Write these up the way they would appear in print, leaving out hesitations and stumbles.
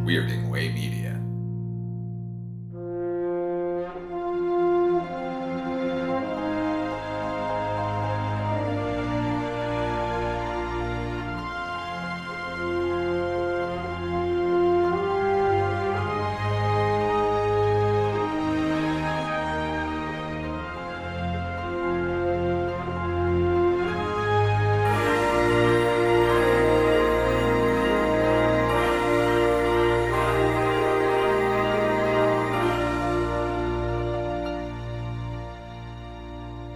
Weirding Way Media.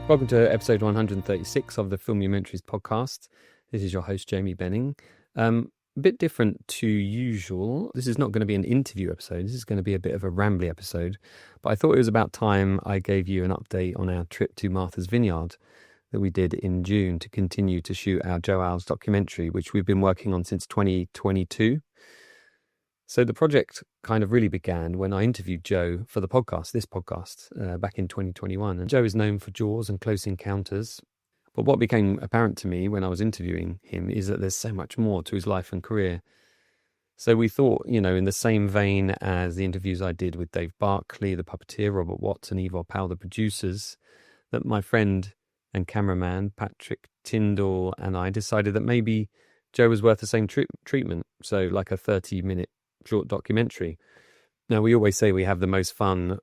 Welcome to episode 136 of the Filmumentaries podcast. This is your host, Jamie Benning. A bit different to usual. This is not going to be an interview episode. This is going to be a bit of a rambly episode. But I thought it was about time I gave you an update on our trip to Martha's Vineyard that we did in June to continue to shoot our Joe Alves documentary, which we've been working on since 2022. So the project kind of really began when I interviewed Joe for the podcast, this podcast, back in 2021. And Joe is known for Jaws and Close Encounters. But what became apparent to me when I was interviewing him is that there's so much more to his life and career. So we thought, in the same vein as the interviews I did with Dave Barkley, the puppeteer, Robert Watts and Ivor Powell, the producers, that my friend and cameraman, Patrick Tyndall, and I decided that maybe Joe was worth the same treatment. So like a 30-minute short documentary. Now, we always say we have the most fun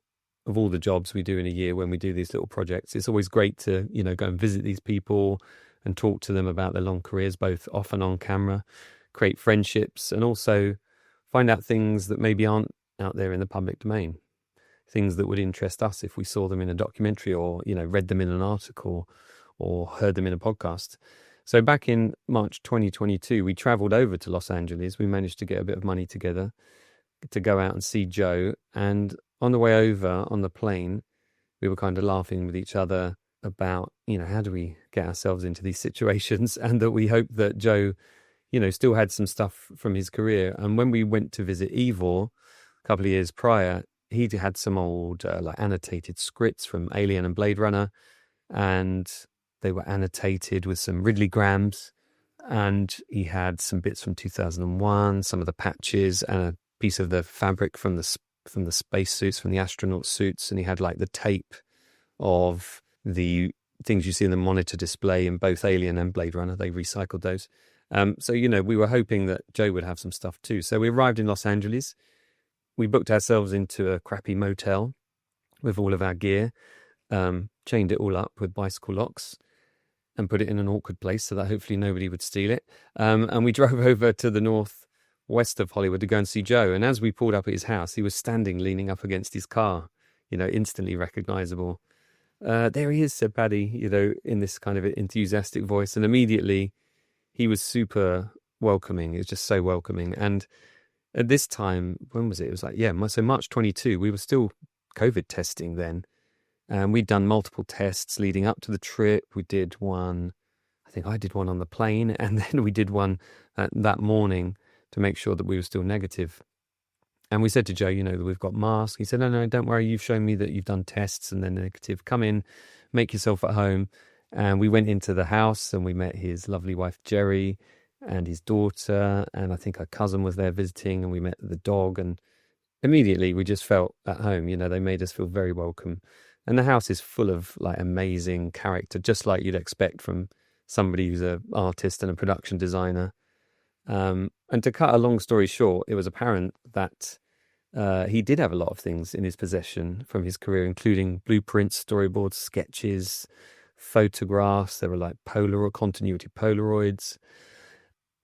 of all the jobs we do in a year when we do these little projects. It's always great to, go and visit these people and talk to them about their long careers, both off and on camera, create friendships, and also find out things that maybe aren't out there in the public domain. Things that would interest us if we saw them in a documentary or, read them in an article or heard them in a podcast. So back in March 2022, we travelled over to Los Angeles. We managed to get a bit of money together to go out and see Joe. And on the way over on the plane, we were kind of laughing with each other about, how do we get ourselves into these situations? And that we hoped that Joe, still had some stuff from his career. And when we went to visit Ivor a couple of years prior, he'd had some old annotated scripts from Alien and Blade Runner. And they were annotated with some Ridley grams, and he had some bits from 2001, some of the patches, and a piece of the fabric from the space suits, from the astronaut suits, and he had like the tape of the things you see in the monitor display in both Alien and Blade Runner. They recycled those. So, we were hoping that Joe would have some stuff too. So we arrived in Los Angeles. We booked ourselves into a crappy motel with all of our gear, chained it all up with bicycle locks, and put it in an awkward place so that hopefully nobody would steal it. And we drove over to the northwest of Hollywood to go and see Joe. And as we pulled up at his house, he was standing, leaning up against his car, instantly recognizable. There he is, said Paddy, in this kind of enthusiastic voice. And immediately he was super welcoming. It was just so welcoming. And at this time, when was it? It was so March 22, we were still COVID testing then. And we'd done multiple tests leading up to the trip. We did one, I think I did one on the plane, and then we did one that morning to make sure that we were still negative. And we said to Joe, that we've got masks. He said, no, don't worry. You've shown me that you've done tests and they're negative. Come in, make yourself at home. And we went into the house and we met his lovely wife, Jerry, and his daughter. And I think her cousin was there visiting, and we met the dog. And immediately we just felt at home. They made us feel very welcome. And the house is full of amazing character, just like you'd expect from somebody who's an artist and a production designer. And to cut a long story short, it was apparent that he did have a lot of things in his possession from his career, including blueprints, storyboards, sketches, photographs. There were continuity Polaroids.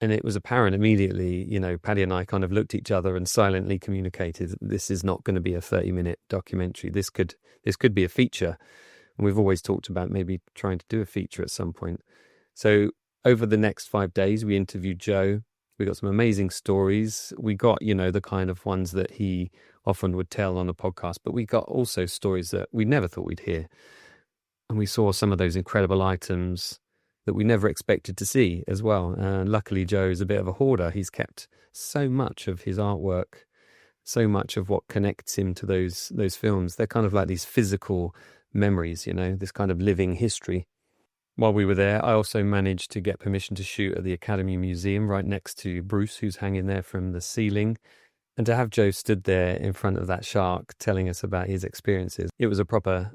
And it was apparent immediately, Paddy and I kind of looked at each other and silently communicated, this is not going to be a 30-minute documentary. This could be a feature. And we've always talked about maybe trying to do a feature at some point. So over the next 5 days, we interviewed Joe. We got some amazing stories. We got, the kind of ones that he often would tell on the podcast, but we got also stories that we never thought we'd hear. And we saw some of those incredible items that we never expected to see as well. And luckily, Joe is a bit of a hoarder. He's kept so much of his artwork, so much of what connects him to those films. They're kind of like these physical memories, this kind of living history. While we were there, I also managed to get permission to shoot at the Academy Museum right next to Bruce, who's hanging there from the ceiling. And to have Joe stood there in front of that shark telling us about his experiences, it was a proper,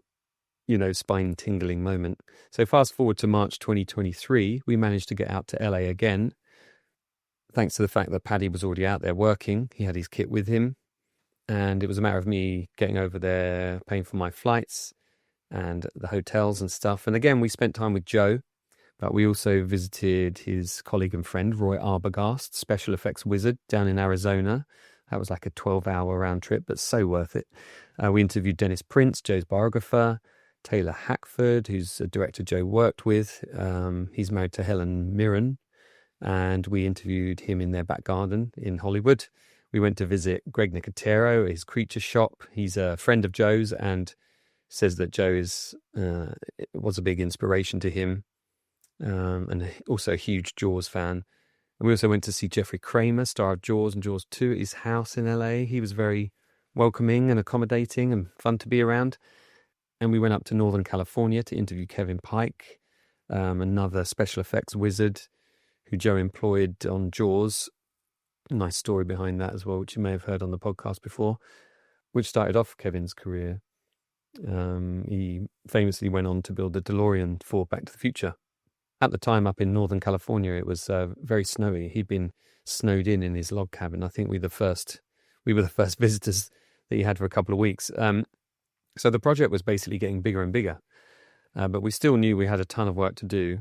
spine-tingling moment. So fast forward to March 2023, we managed to get out to LA again, thanks to the fact that Paddy was already out there working. He had his kit with him, and it was a matter of me getting over there, paying for my flights and the hotels and stuff. And again, we spent time with Joe, but we also visited his colleague and friend, Roy Arbogast, special effects wizard down in Arizona. That was like a 12-hour round trip, but so worth it. We interviewed Dennis Prince, Joe's biographer, Taylor Hackford, who's a director Joe worked with. He's married to Helen Mirren, and we interviewed him in their back garden in Hollywood. We went to visit Greg Nicotero, his creature shop. He's a friend of Joe's and says that Joe was a big inspiration to him, and also a huge Jaws fan. And we also went to see Jeffrey Kramer, star of Jaws and Jaws 2, at his house in LA. He was very welcoming and accommodating and fun to be around. And we went up to Northern California to interview Kevin Pike, another special effects wizard who Joe employed on Jaws. A nice story behind that as well, which you may have heard on the podcast before, which started off Kevin's career. He famously went on to build the DeLorean for Back to the Future. At the time up in Northern California, it was very snowy. He'd been snowed in his log cabin. I think we were the first visitors that he had for a couple of weeks. So the project was basically getting bigger and bigger, but we still knew we had a ton of work to do.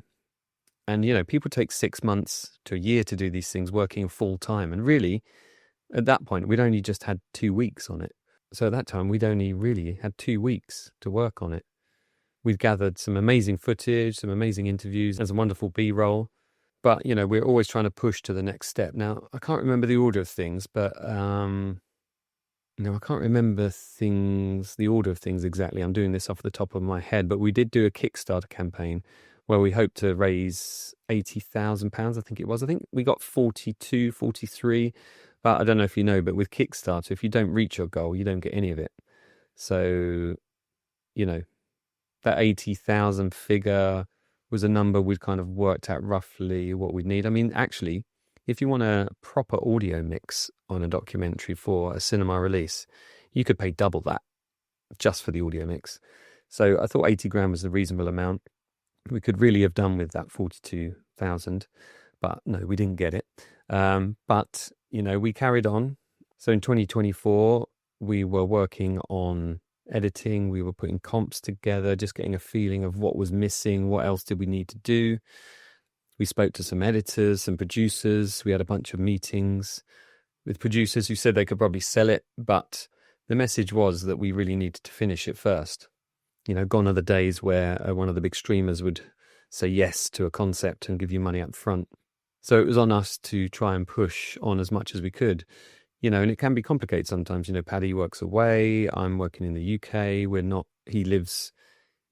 And, people take 6 months to a year to do these things working full time. And really, at that point, we'd only just had 2 weeks on it. So at that time, we'd only really had 2 weeks to work on it. We'd gathered some amazing footage, some amazing interviews, and some wonderful B-roll. But, we're always trying to push to the next step. Now, I can't remember the order of things, but, I can't remember the order of things exactly. I'm doing this off the top of my head, but we did do a Kickstarter campaign where we hoped to raise £80,000, I think it was. I think we got 42, 43. But I don't know if you know, but with Kickstarter, if you don't reach your goal, you don't get any of it. So, that 80,000 figure was a number we'd kind of worked out roughly what we'd need. I mean, actually, if you want a proper audio mix on a documentary for a cinema release, you could pay double that just for the audio mix. So I thought 80 grand was a reasonable amount. We could really have done with that 42,000, but no, we didn't get it. But, we carried on. So in 2024, we were working on editing. We were putting comps together, just getting a feeling of what was missing. What else did we need to do? We spoke to some editors, some producers. We had a bunch of meetings with producers who said they could probably sell it, but the message was that we really needed to finish it first. Gone are the days where one of the big streamers would say yes to a concept and give you money up front. So it was on us to try and push on as much as we could, and it can be complicated sometimes. Paddy works away. I'm working in the UK. He lives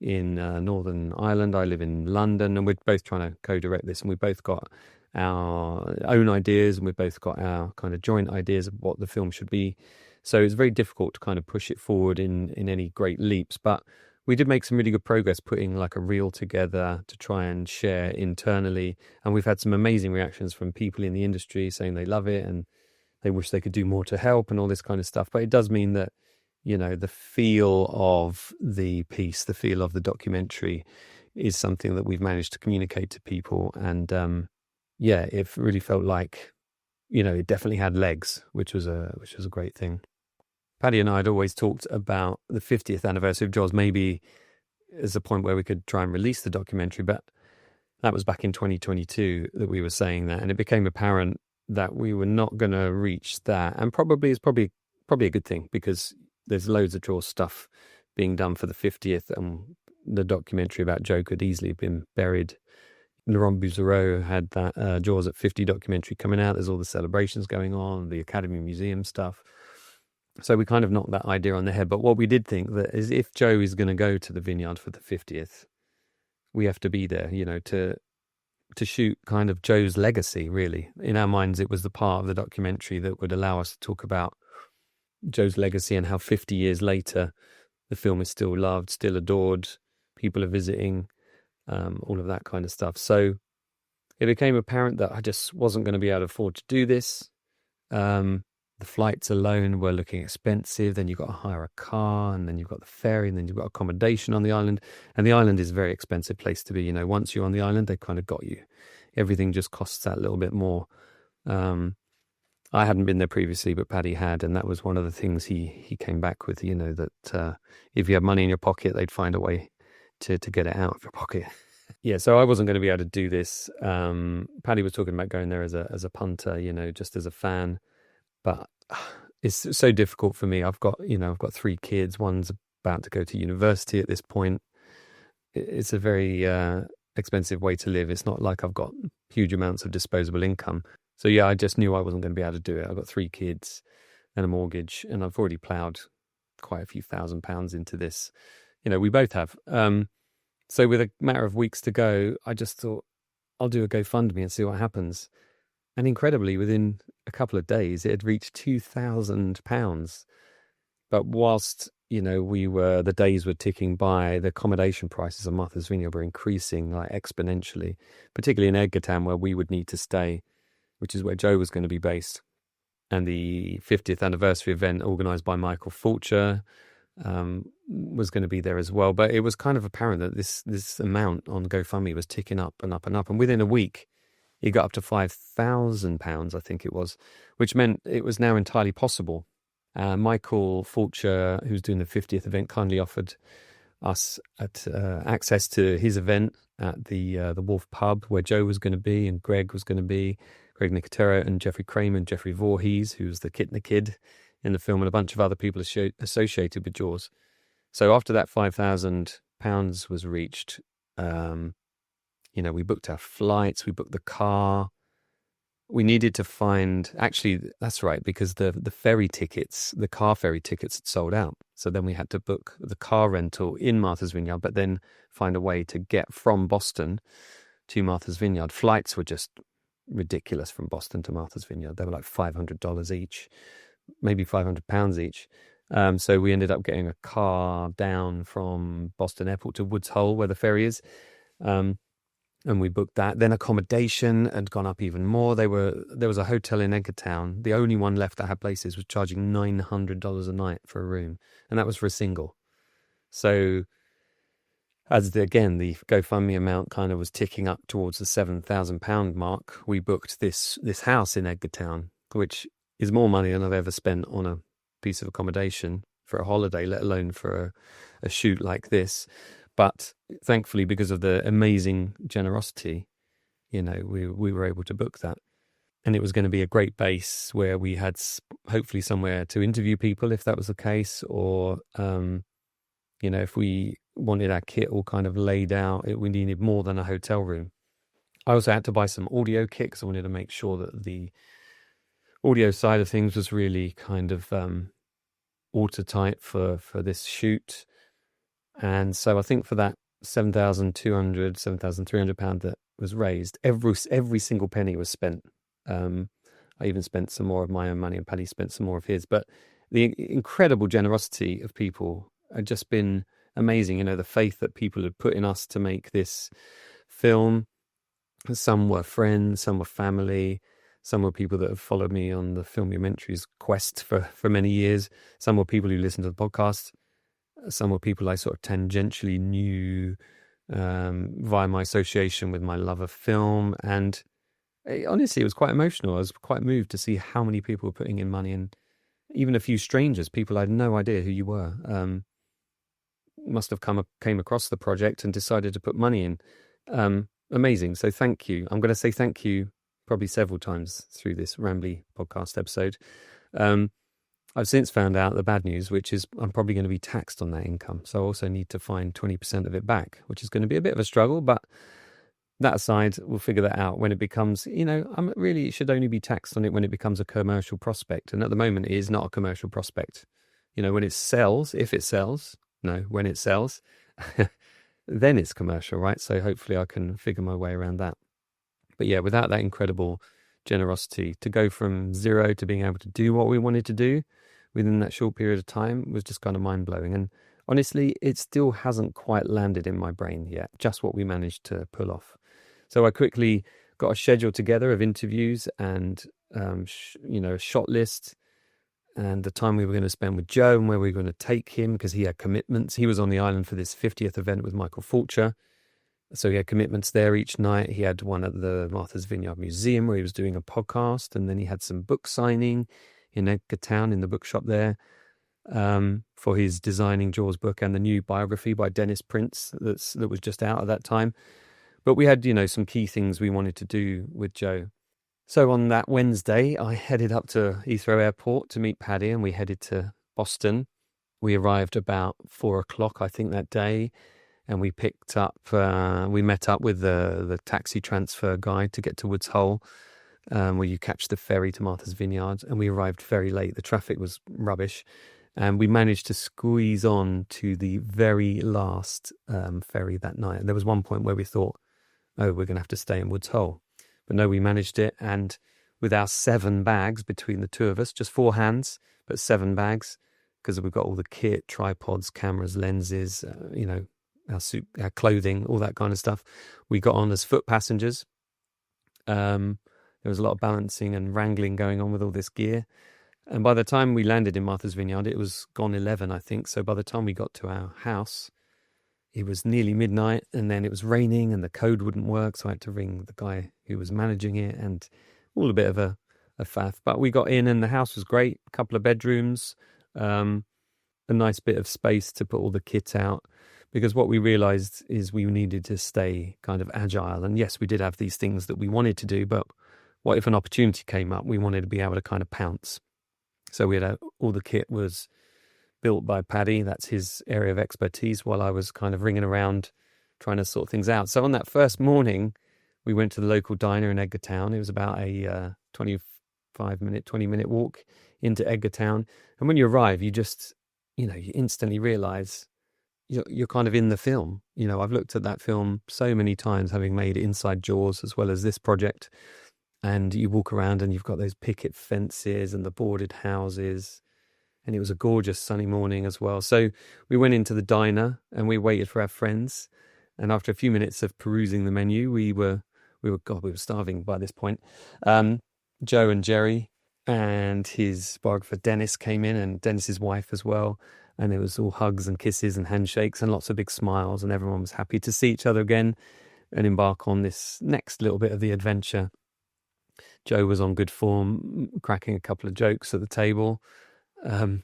in Northern Ireland. I live in London, and we're both trying to co-direct this, and we've both got our own ideas, and we've both got our kind of joint ideas of what the film should be. So it's very difficult to kind of push it forward in any great leaps, but we did make some really good progress putting like a reel together to try and share internally. And we've had some amazing reactions from people in the industry saying they love it and they wish they could do more to help and all this kind of stuff. But it does mean that, the feel of the piece, the feel of the documentary is something that we've managed to communicate to people. And it really felt like, it definitely had legs, which was a great thing. Paddy and I had always talked about the 50th anniversary of Jaws, maybe as a point where we could try and release the documentary, but that was back in 2022 that we were saying that, and it became apparent that we were not going to reach that, and probably a good thing, because there's loads of Jaws stuff being done for the 50th, and the documentary about Joe could easily have been buried. Laurent Bouzereau had that Jaws at 50 documentary coming out. There's all the celebrations going on, the Academy Museum stuff. So we kind of knocked that idea on the head. But what we did think that is, if Joe is going to go to the Vineyard for the 50th, we have to be there, to shoot kind of Joe's legacy, really. In our minds, it was the part of the documentary that would allow us to talk about Joe's legacy and how 50 years later, the film is still loved, still adored, people are visiting, all of that kind of stuff. So it became apparent that I just wasn't going to be able to afford to do this. The flights alone were looking expensive. Then you've got to hire a car, and then you've got the ferry, and then you've got accommodation on the island. And the island is a very expensive place to be. You know, once you're on the island, they kind of got you. Everything just costs that little bit more. I hadn't been there previously, but Paddy had, and that was one of the things he came back with, you know, that if you had money in your pocket, they'd find a way to get it out of your pocket. Yeah, so I wasn't going to be able to do this. Paddy was talking about going there as a punter, you know, just as a fan, but it's so difficult for me. I've got 3 kids. One's about to go to university at this point. It's a very expensive way to live. It's not like I've got huge amounts of disposable income. So yeah, I just knew I wasn't going to be able to do it. I've got 3 kids and a mortgage, and I've already ploughed quite a few £1,000s into this. You know, we both have. So with a matter of weeks to go, I just thought I'll do a GoFundMe and see what happens. And incredibly, within a couple of days, it had reached £2,000. But whilst, you know, the days were ticking by, the accommodation prices on Martha's Vineyard were increasing like exponentially, particularly in Edgartown, where we would need to stay, which is where Joe was going to be based. And the 50th anniversary event organised by Michael Fulcher was going to be there as well. But it was kind of apparent that this amount on GoFundMe was ticking up and up and up. And within a week, it got up to £5,000, I think it was, which meant it was now entirely possible. Michael Fulcher, who's doing the 50th event, kindly offered us access to his event at the Wolf Pub, where Joe was going to be and Greg was going to be, Greg Nicotero and Jeffrey Kramer and Jeffrey Voorhees, who's the Kid in the film, and a bunch of other people associated with Jaws. So after that £5,000 was reached, you know, we booked our flights, we booked the car. We needed to find, actually, that's right, because the ferry tickets, the car ferry tickets had sold out. So then we had to book the car rental in Martha's Vineyard, but then find a way to get from Boston to Martha's Vineyard. Flights were just ridiculous from Boston to Martha's Vineyard. They were like $500 each, maybe £500 each. So we ended up getting a car down from Boston Airport to Woods Hole, where the ferry is. And we booked that. Then accommodation had gone up even more. There was a hotel in Edgartown. The only one left that had places was charging $900 a night for a room. And that was for a single. So as the GoFundMe amount kind of was ticking up towards the £7,000 mark, we booked this house in Edgartown, which is more money than I've ever spent on a piece of accommodation for a holiday, let alone for a shoot like this. But thankfully, because of the amazing generosity, you know, we were able to book that. And it was going to be a great base where we had hopefully somewhere to interview people if that was the case, or, you know, if we wanted our kit all kind of laid out, we needed more than a hotel room. I also had to buy some audio kit because I wanted to make sure that the audio side of things was really kind of watertight for this shoot. And so I think for that £7,300 that was raised, every single penny was spent. I even spent some more of my own money, and Paddy spent some more of his. But the incredible generosity of people had just been amazing. You know, the faith that people had put in us to make this film. Some were friends, some were family, some were people that have followed me on the Filmumentary's quest for many years. Some were people who listened to the podcast. Some were people I sort of tangentially knew via my association with my love of film. And honestly, it was quite emotional. I was quite moved to see how many people were putting in money, and even a few strangers, people I had no idea who you were, must have came across the project and decided to put money in. Amazing. So thank you. I'm going to say thank you probably several times through this rambly podcast episode. I've since found out the bad news, which is I'm probably going to be taxed on that income. So I also need to find 20% of it back, which is going to be a bit of a struggle. But that aside, we'll figure that out when it becomes, you know, it should only be taxed on it when it becomes a commercial prospect. And at the moment, it is not a commercial prospect. You know, when it sells, when it sells, then it's commercial, right? So hopefully I can figure my way around that. But yeah, without that incredible generosity, to go from zero to being able to do what we wanted to do within that short period of time was just kind of mind-blowing. And honestly, it still hasn't quite landed in my brain yet, just what we managed to pull off. So I quickly got a schedule together of interviews and, a shot list. and the time we were going to spend with Joe and where we were going to take him, because he had commitments. He was on the island for this 50th event with Michael Fulcher. So he had commitments there each night. He had one at the Martha's Vineyard Museum where he was doing a podcast, and then he had some book signing in Edgartown in the bookshop there for his Designing Jaws book and the new biography by Dennis Prince that was just out at that time. But we had, some key things we wanted to do with Joe. So on that Wednesday, I headed up to Heathrow Airport to meet Paddy, and we headed to Boston. We arrived about 4:00, I think, that day. And we we met up with the taxi transfer guy to get to Woods Hole, where you catch the ferry to Martha's Vineyard. And we arrived very late. The traffic was rubbish. And we managed to squeeze on to the very last ferry that night. And there was one point where we thought, oh, we're going to have to stay in Woods Hole. But no, we managed it. And with our 7 bags between the two of us, just 4 hands, but 7 bags, because we've got all the kit, tripods, cameras, lenses, our suit, our clothing, all that kind of stuff. We got on as foot passengers. There was a lot of balancing and wrangling going on with all this gear. And by the time we landed in Martha's Vineyard, it was gone 11, I think. So by the time we got to our house, it was nearly midnight, and then it was raining and the code wouldn't work. So I had to ring the guy who was managing it, and all a bit of a faff. But we got in and the house was great. A couple of bedrooms, a nice bit of space to put all the kit out. Because what we realised is we needed to stay kind of agile. And yes, we did have these things that we wanted to do, but what if an opportunity came up? We wanted to be able to kind of pounce. So we had all the kit was built by Paddy. That's his area of expertise, while I was kind of ringing around trying to sort things out. So on that first morning, we went to the local diner in Edgartown. It was about a 20-minute walk into Edgartown. And when you arrive, you just, you instantly realise you're kind of in the film. I've looked at that film so many times, having made Inside Jaws as well as this project. And you walk around and you've got those picket fences and the boarded houses. And it was a gorgeous sunny morning as well. So we went into the diner and we waited for our friends. And after a few minutes of perusing the menu, we were starving by this point. Joe and Jerry and his biographer Dennis came in, and Dennis's wife as well. And it was all hugs and kisses and handshakes and lots of big smiles, and everyone was happy to see each other again and embark on this next little bit of the adventure. Joe was on good form, cracking a couple of jokes at the table. And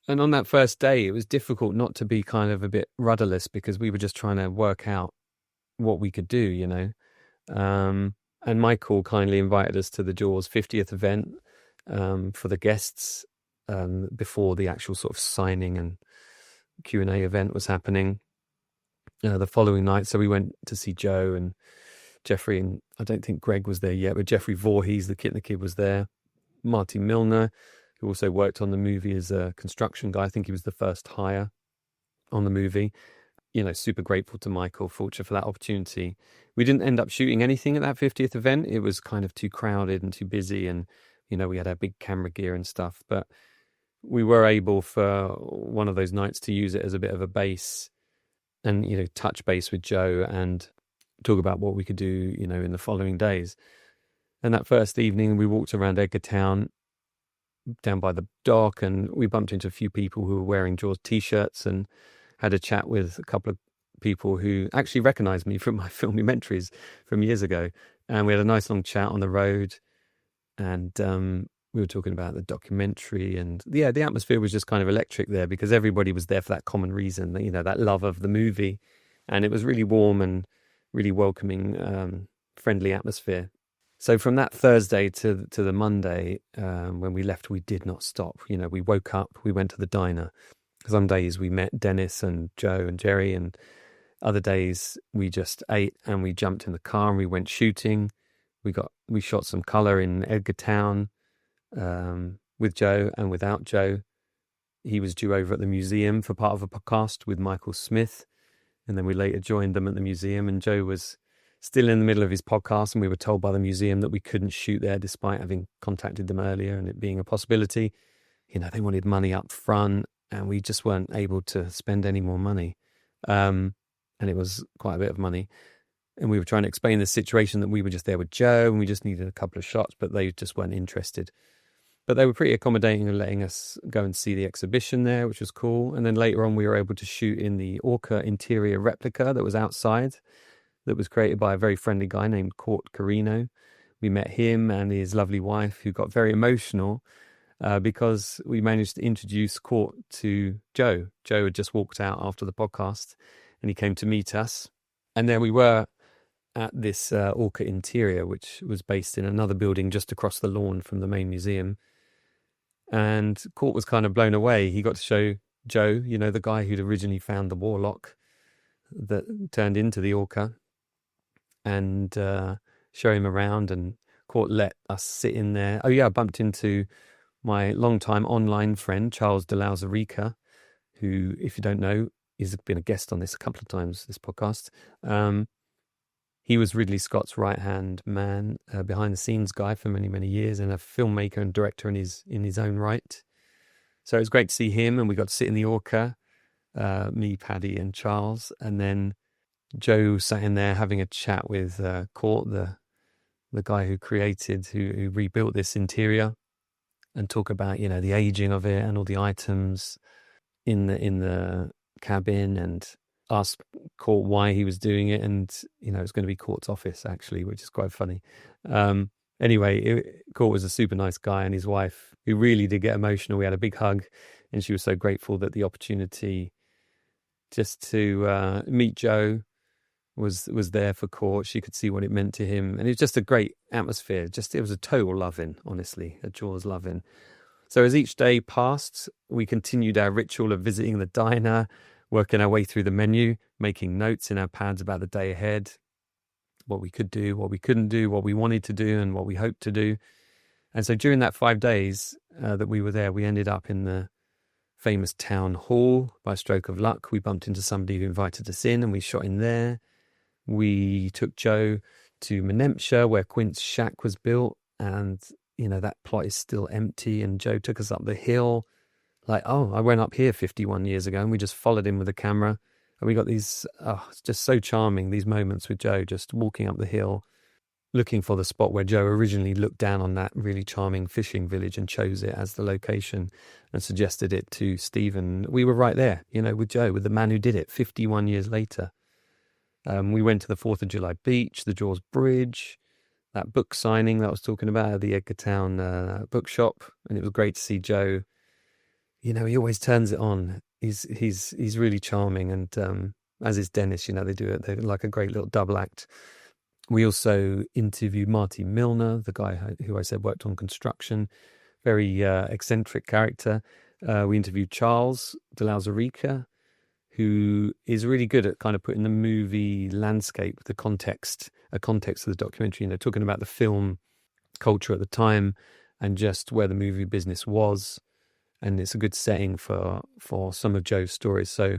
on that first day, it was difficult not to be kind of a bit rudderless, because we were just trying to work out what we could do, And Michael kindly invited us to the Jaws 50th event for the guests, before the actual sort of signing and Q&A event was happening the following night. So we went to see Joe and Jeffrey, and I don't think Greg was there yet, but Jeffrey Voorhees, the kid was there. Marty Milner, who also worked on the movie as a construction guy. I think he was the first hire on the movie. Super grateful to Michael Fulcher for that opportunity. We didn't end up shooting anything at that 50th event. It was kind of too crowded and too busy, and we had our big camera gear and stuff, but we were able for one of those nights to use it as a bit of a base and, touch base with Joe and talk about what we could do, in the following days. And that first evening, we walked around Edgartown down by the dock, and we bumped into a few people who were wearing Jaws T-shirts and had a chat with a couple of people who actually recognised me from my filmumentaries from years ago. And we had a nice long chat on the road, and we were talking about the documentary, and the atmosphere was just kind of electric there, because everybody was there for that common reason, that love of the movie. And it was really warm and really welcoming, friendly atmosphere. So from that Thursday to the Monday, when we left, we did not stop. We woke up, we went to the diner. Some days we met Dennis and Joe and Jerry, and other days we just ate and we jumped in the car and we went shooting. We shot some colour in Edgartown with Joe and without Joe. He was due over at the museum for part of a podcast with Michael Smith, and then we later joined them at the museum, and Joe was still in the middle of his podcast, and we were told by the museum that we couldn't shoot there despite having contacted them earlier and it being a possibility. They wanted money up front, and we just weren't able to spend any more money. And it was quite a bit of money. And we were trying to explain the situation, that we were just there with Joe and we just needed a couple of shots, but they just weren't interested. But they were pretty accommodating and letting us go and see the exhibition there, which was cool. And then later on, we were able to shoot in the Orca interior replica that was outside, that was created by a very friendly guy named Court Carino. We met him and his lovely wife, who got very emotional because we managed to introduce Court to Joe. Joe had just walked out after the podcast and he came to meet us. And there we were at this Orca interior, which was based in another building just across the lawn from the main museum. And Court was kind of blown away. He got to show Joe, the guy who'd originally found the warlock that turned into the Orca, and show him around. And Court let us sit in there. Oh yeah, I bumped into my longtime online friend, Charles de Lauzirika, who, if you don't know, has been a guest on this a couple of times, this podcast. He was Ridley Scott's right-hand man, behind-the-scenes guy for many, many years, and a filmmaker and director in his own right. So it was great to see him, and we got to sit in the Orca, me, Paddy, and Charles. And then Joe sat in there having a chat with Court, the guy who rebuilt this interior, and talk about the aging of it and all the items in the cabin, and asked Court why he was doing it, and it's going to be Court's office actually, which is quite funny. Anyway, Court was a super nice guy, and his wife, who really did get emotional. We had a big hug, and she was so grateful that the opportunity just to meet Joe was there for Court. She could see what it meant to him, and it was just a great atmosphere. It was a total love-in, honestly, a Jaws love-in. So as each day passed, we continued our ritual of visiting the diner, working our way through the menu, making notes in our pads about the day ahead, what we could do, what we couldn't do, what we wanted to do, and what we hoped to do. And so during that 5 days that we were there, we ended up in the famous town hall. By a stroke of luck, we bumped into somebody who invited us in, and we shot in there. We took Joe to Menemsha, where Quint's shack was built, and that plot is still empty. And Joe took us up the hill. I went up here 51 years ago, and we just followed him with a camera. And we got these, it's just so charming, these moments with Joe, just walking up the hill, looking for the spot where Joe originally looked down on that really charming fishing village and chose it as the location and suggested it to Stephen. We were right there, with Joe, with the man who did it 51 years later. We went to the 4th of July beach, the Jaws Bridge, that book signing that I was talking about at the Edgartown bookshop. And it was great to see Joe. He always turns it on. He's really charming, and as is Dennis, they're like a great little double act. We also interviewed Marty Milner, the guy who I said worked on construction, very eccentric character. We interviewed Charles de Lauzirika, who is really good at kind of putting the movie landscape, a context of the documentary, talking about the film culture at the time and just where the movie business was. And it's a good setting for some of Joe's stories. So,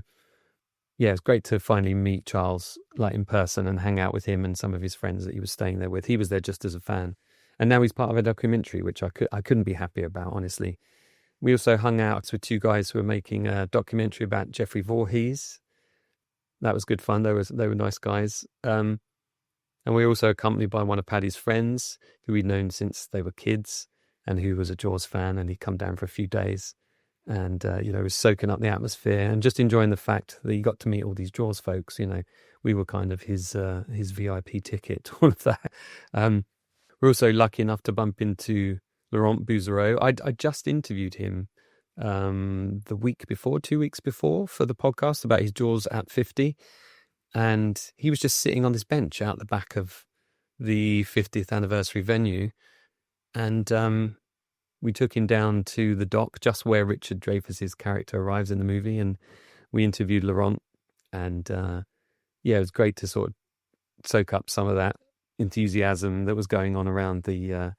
yeah, it's great to finally meet Charles in person and hang out with him and some of his friends that he was staying there with. He was there just as a fan. And now he's part of a documentary, which I couldn't be happy about, honestly. We also hung out with 2 guys who were making a documentary about Jeffrey Voorhees. That was good fun. They were nice guys. And we were also accompanied by one of Paddy's friends who we'd known since they were kids, and who was a Jaws fan, and he'd come down for a few days and, was soaking up the atmosphere and just enjoying the fact that he got to meet all these Jaws folks. We were kind of his VIP ticket, all of that. We're also lucky enough to bump into Laurent Bouzereau. I just interviewed him the week before, 2 weeks before, for the podcast about his Jaws at 50. And he was just sitting on this bench out the back of the 50th anniversary venue. And we took him down to the dock, just where Richard Dreyfuss's character arrives in the movie, and we interviewed Laurent. And it was great to sort of soak up some of that enthusiasm that was going on around the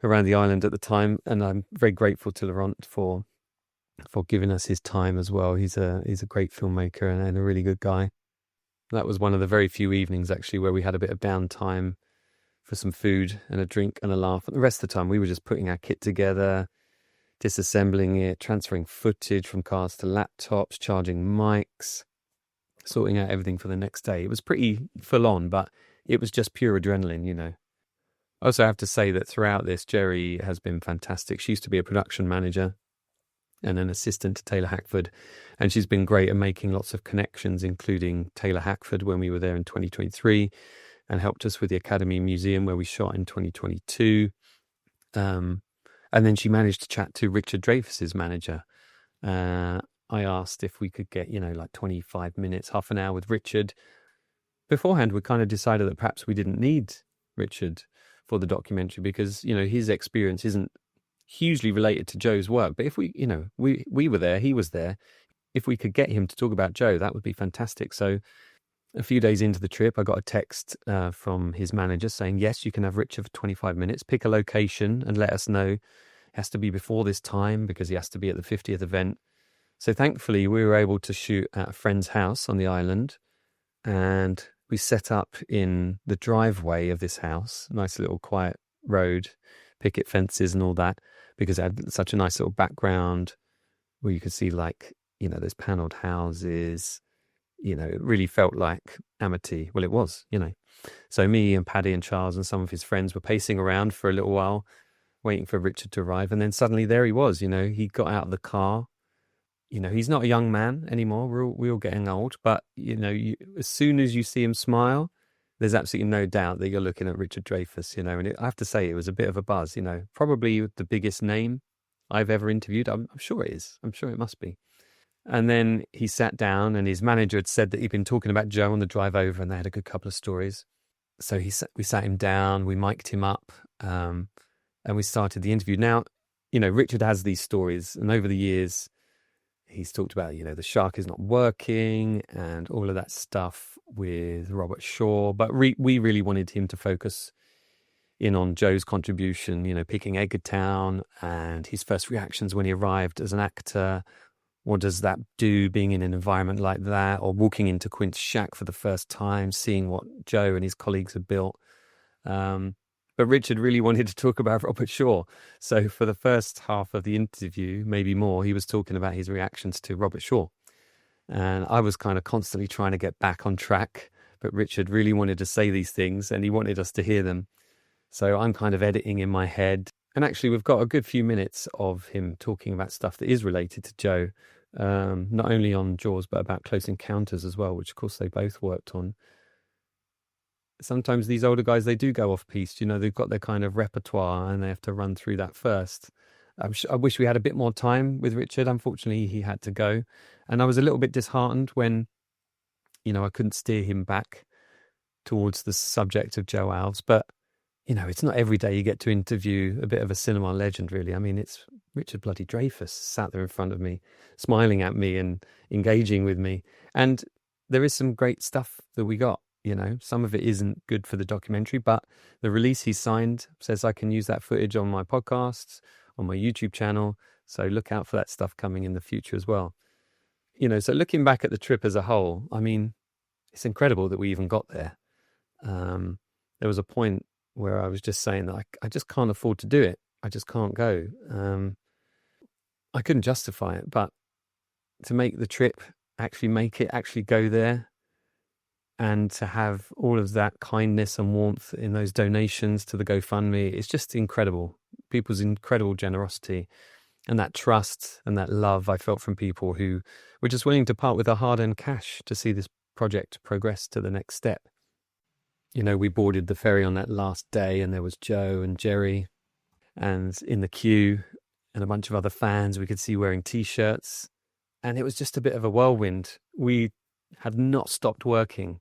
island at the time. And I'm very grateful to Laurent for giving us his time as well. He's a great filmmaker and a really good guy. That was one of the very few evenings actually where we had a bit of downtime for some food and a drink and a laugh. And the rest of the time we were just putting our kit together, disassembling it, transferring footage from cars to laptops, charging mics, sorting out everything for the next day. It was pretty full on, but it was just pure adrenaline, I also have to say that throughout this, Jerry has been fantastic. She used to be a production manager and an assistant to Taylor Hackford, and she's been great at making lots of connections, including Taylor Hackford when we were there in 2023, and helped us with the Academy Museum where we shot in 2022. And then she managed to chat to Richard Dreyfuss's manager. I asked if we could get, like 25 minutes, half an hour with Richard. Beforehand, we kind of decided that perhaps we didn't need Richard for the documentary because, his experience isn't hugely related to Joe's work. But if we were there, he was there. If we could get him to talk about Joe, that would be fantastic. So a few days into the trip, I got a text from his manager saying, yes, you can have Richard for 25 minutes. Pick a location and let us know. It has to be before this time because he has to be at the 50th event. So thankfully, we were able to shoot at a friend's house on the island. And we set up in the driveway of this house, nice little quiet road, picket fences and all that, because it had such a nice little background where you could see those panelled houses. It really felt like Amity. Well, it was, So me and Paddy and Charles and some of his friends were pacing around for a little while, waiting for Richard to arrive. And then suddenly there he was, he got out of the car. He's not a young man anymore. We're all getting old. But, as soon as you see him smile, there's absolutely no doubt that you're looking at Richard Dreyfuss, And I have to say, it was a bit of a buzz, Probably the biggest name I've ever interviewed. I'm sure it is. I'm sure it must be. And then he sat down and his manager had said that he'd been talking about Joe on the drive over and they had a good couple of stories. So we sat him down, we mic'd him up, and we started the interview. Now, Richard has these stories, and over the years, he's talked about, the shark is not working and all of that stuff with Robert Shaw. But we really wanted him to focus in on Joe's contribution, picking Edgartown and his first reactions when he arrived as an actor. What does that do being in an environment like that, or walking into Quint's shack for the first time, seeing what Joe and his colleagues have built? But Richard really wanted to talk about Robert Shaw. So for the first half of the interview, maybe more, he was talking about his reactions to Robert Shaw. And I was kind of constantly trying to get back on track, but Richard really wanted to say these things and he wanted us to hear them. So I'm kind of editing in my head. And actually, we've got a good few minutes of him talking about stuff that is related to Joe, not only on Jaws, but about Close Encounters as well, which, of course, they both worked on. Sometimes these older guys, they do go off-piste. They've got their kind of repertoire and they have to run through that first. I wish we had a bit more time with Richard. Unfortunately, he had to go. And I was a little bit disheartened when, I couldn't steer him back towards the subject of Joe Alves. But it's not every day you get to interview a bit of a cinema legend, really. I mean, it's Richard bloody Dreyfuss sat there in front of me, smiling at me and engaging with me. And there is some great stuff that we got, Some of it isn't good for the documentary, but the release he signed says I can use that footage on my podcasts, on my YouTube channel. So look out for that stuff coming in the future as well. So looking back at the trip as a whole, I mean, it's incredible that we even got there. There was a point where I was just saying that I just can't afford to do it. I just can't go. I couldn't justify it, but to make the trip, actually go there, and to have all of that kindness and warmth in those donations to the GoFundMe, it's just incredible. People's incredible generosity and that trust and that love I felt from people who were just willing to part with their hard-earned cash to see this project progress to the next step. We boarded the ferry on that last day and there was Joe and Jerry and in the queue and a bunch of other fans we could see wearing T-shirts. And it was just a bit of a whirlwind. We had not stopped working.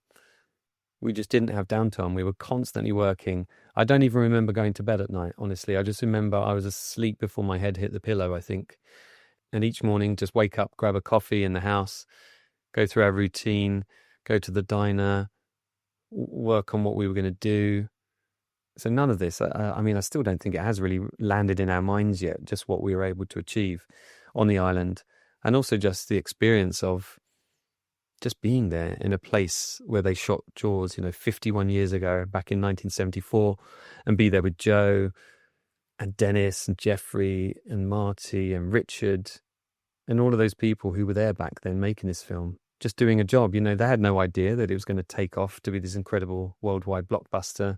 We just didn't have downtime. We were constantly working. I don't even remember going to bed at night, honestly. I just remember I was asleep before my head hit the pillow, I think. And each morning, just wake up, grab a coffee in the house, go through our routine, go to the diner, work on what we were going to do. So none of this, I still don't think it has really landed in our minds yet, just what we were able to achieve on the island. And also just the experience of just being there in a place where they shot Jaws, 51 years ago, back in 1974, and be there with Joe and Dennis and Jeffrey and Marty and Richard and all of those people who were there back then making this film, just doing a job. They had no idea that it was going to take off to be this incredible worldwide blockbuster.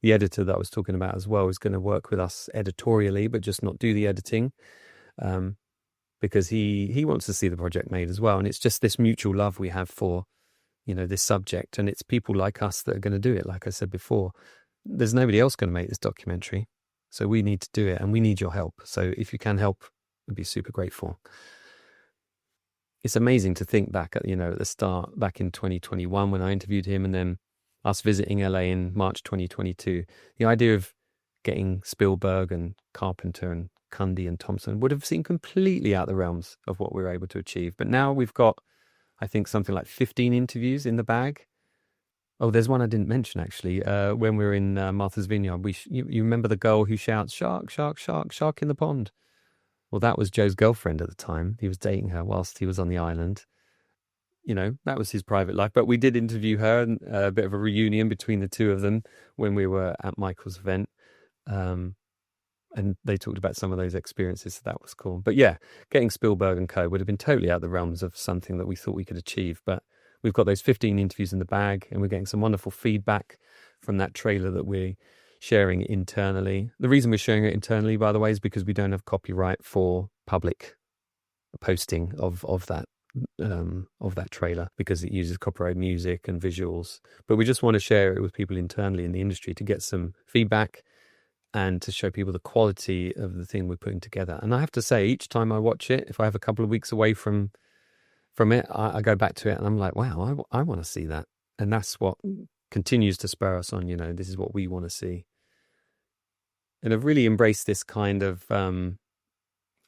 the editor that I was talking about as well is going to work with us editorially, but just not do the editing, because he wants to see the project made as well. And it's just this mutual love we have for, this subject. And it's people like us that are going to do it. Like I said before, there's nobody else going to make this documentary. So we need to do it, and we need your help. So if you can help, I'd be super grateful. It's amazing to think back at, at the start, back in 2021 when I interviewed him, and then us visiting LA in March 2022. The idea of getting Spielberg and Carpenter and Cundy and Thompson would have seemed completely out the realms of what we were able to achieve. But now we've got, I think, something like 15 interviews in the bag. Oh, there's one I didn't mention, actually. When we were in Martha's Vineyard, you remember the girl who shouts, "Shark, shark, shark, shark in the pond"? Well, that was Joe's girlfriend at the time. He was dating her whilst he was on the island. That was his private life. But we did interview her, and a bit of a reunion between the two of them when we were at Michael's event. And they talked about some of those experiences, so that was cool. But yeah, getting Spielberg and co. would have been totally out of the realms of something that we thought we could achieve. But we've got those 15 interviews in the bag, and we're getting some wonderful feedback from that trailer that we're sharing internally. The reason we're sharing it internally, by the way, is because we don't have copyright for public posting of that trailer, because it uses copyright music and visuals. But we just want to share it with people internally in the industry to get some feedback and to show people the quality of the thing we're putting together. And I have to say, each time I watch it, if I have a couple of weeks away from it, I go back to it and I'm like, wow, I want to see that. And that's what continues to spur us on, this is what we want to see. And I've really embraced this kind of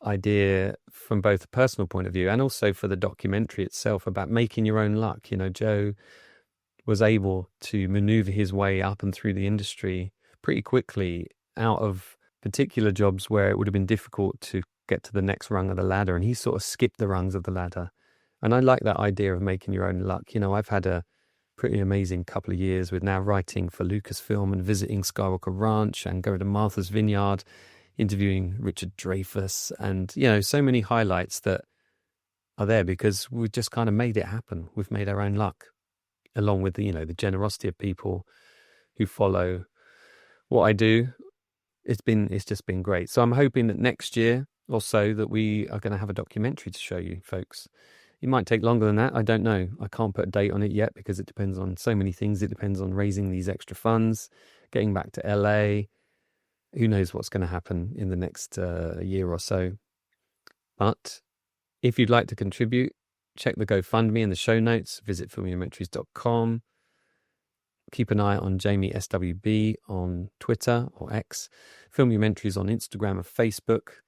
idea from both a personal point of view and also for the documentary itself about making your own luck. Joe was able to maneuver his way up and through the industry pretty quickly out of particular jobs where it would have been difficult to get to the next rung of the ladder. And he sort of skipped the rungs of the ladder. And I like that idea of making your own luck. I've had a pretty amazing couple of years with now writing for Lucasfilm and visiting Skywalker Ranch and going to Martha's Vineyard, interviewing Richard Dreyfuss, and, so many highlights that are there because we've just kind of made it happen. We've made our own luck, along with the generosity of people who follow what I do. It's just been great. So I'm hoping that next year or so that we are going to have a documentary to show you folks. It might take longer than that. I don't know. I can't put a date on it yet because it depends on so many things. It depends on raising these extra funds, getting back to LA. Who knows what's going to happen in the next year or so. But if you'd like to contribute, check the GoFundMe in the show notes. Visit filmumentaries.com. Keep an eye on Jamie SWB on Twitter or X. Filmumentaries on Instagram and Facebook.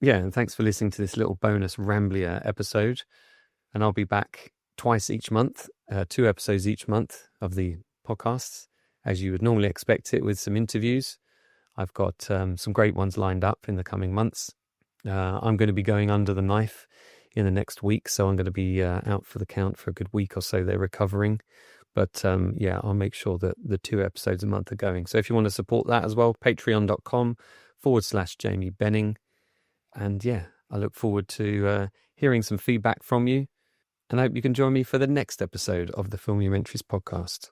Yeah, and thanks for listening to this little bonus Rambler episode. And I'll be back twice each month, 2 episodes each month of the podcasts, as you would normally expect it, with some interviews. I've got some great ones lined up in the coming months. I'm going to be going under the knife in the next week, so I'm going to be out for the count for a good week or so. They're recovering. But yeah, I'll make sure that the 2 episodes a month are going. So if you want to support that as well, patreon.com/Jamie Benning. And yeah, I look forward to hearing some feedback from you. And I hope you can join me for the next episode of the Filmumentaries podcast.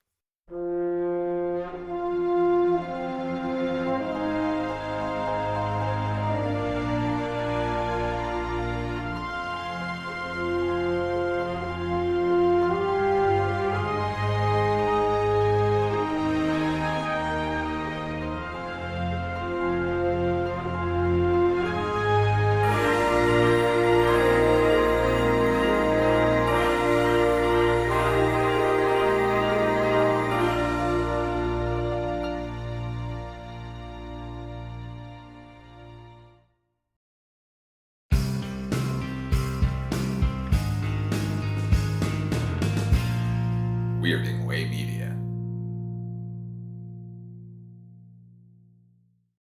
We are getting way deep.